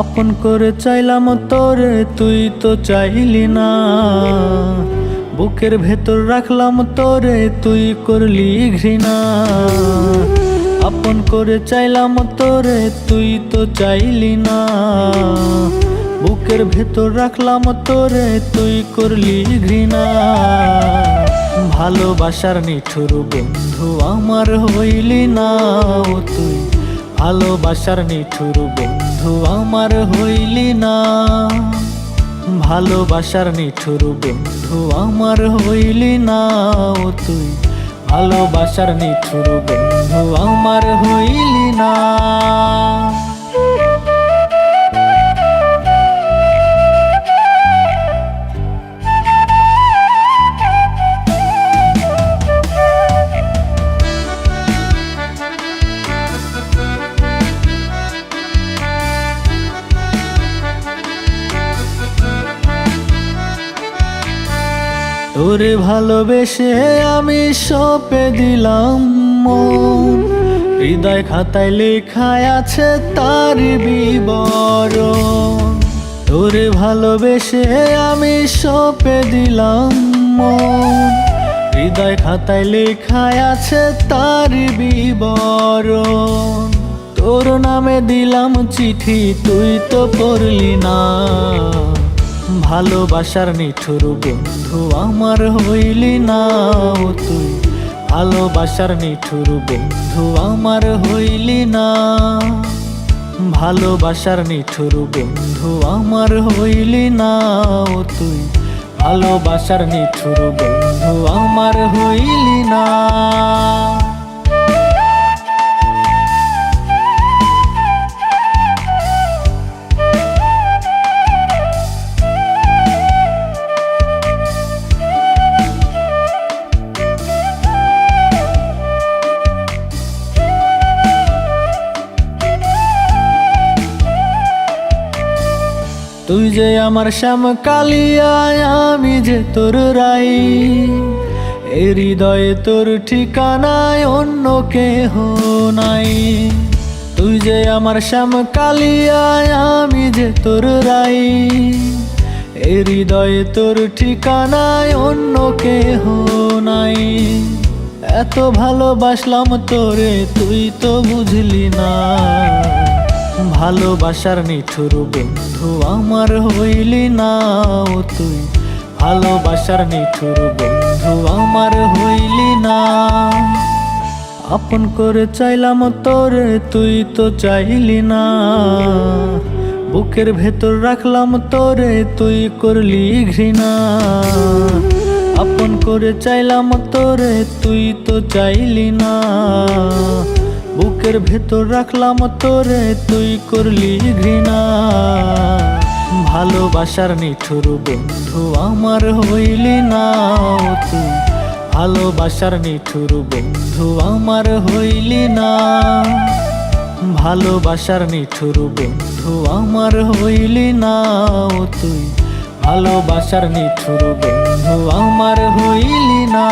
আপন করে চাইলাম তোরে, তুই তো চাইলি না। বুকের ভেতর রাখলাম তোরে, তুই করলি ঘৃণা। আপন করে চাইলাম তোরে, তুই তো চাইলি না। বুকের ভেতর রাখলাম তোরে, তুই করলি ঘৃণা। ভালোবাসার নিঠুর বন্ধু আমার হইলি না ও তুই। ভালোবাসার নিঠুর বন্ধু আমার হইলি না। ভালোবাসার নিঠুর বন্ধু আমার হইলি না ও তুই। ভালোবাসার নিঠুর বন্ধু আমার হইলি না। তোরে ভালোবেসে আমি সঁপে দিলাম মন। হৃদয় খাতায় লেখায় আছে তার বিবরণ। তোরে ভালোবেসে আমি সঁপে দিলাম মন। হৃদয় খাতায় লেখায় আছে তার বিবরণ। তোর নামে দিলাম চিঠি, তুই তো পড়লি না। ভালোবাসার নিঠুর বন্ধু আমার হইলি না ও তুই। ভালোবাসার নিঠুর বন্ধু আমার হইলি না। ভালোবাসার নিঠুর বন্ধু আমার হইলি না ও তুই। ভালোবাসার নিঠুর বন্ধু আমার হইলি না। তুই যে আমার শ্যাম কালিয়া, আমি যে তোর রাই। এই হৃদয়ে তোর ঠিকানায় অন্য কেহ নাই। তুই যে আমার শ্যাম কালিয়া, আমি যে তোর রাই। এই হৃদয়ে তোর ঠিকানায় অন্য কেহ নাই। এত ভালোবাসলাম তোরে, তুই তো বুঝলি না। ভালোবাসার নিঠুর বন্ধু আমার হইলি না ও তুই। ভালোবাসার নিঠুর বন্ধু আমার হইলি না। আপন করে চাইলাম তোরে, তুই তো চাইলি না। বুকের ভেতর রাখলাম তোরে, তুই করলি ঘৃণা। আপন করে চাইলাম তোরে, তুই তো চাইলি না। বুকের ভেতর রাখলাম তোরে, তুই করলি ঘৃণা। ভালোবাসার নিঠুর বন্ধু আমার হইলি না ও তুই। ভালোবাসার নিঠুর বন্ধু আমার হইলি না। ভালোবাসার নিঠুর বন্ধু আমার হইলি না ও তুই। ভালোবাসার নিঠুর বন্ধু আমার হইলি না।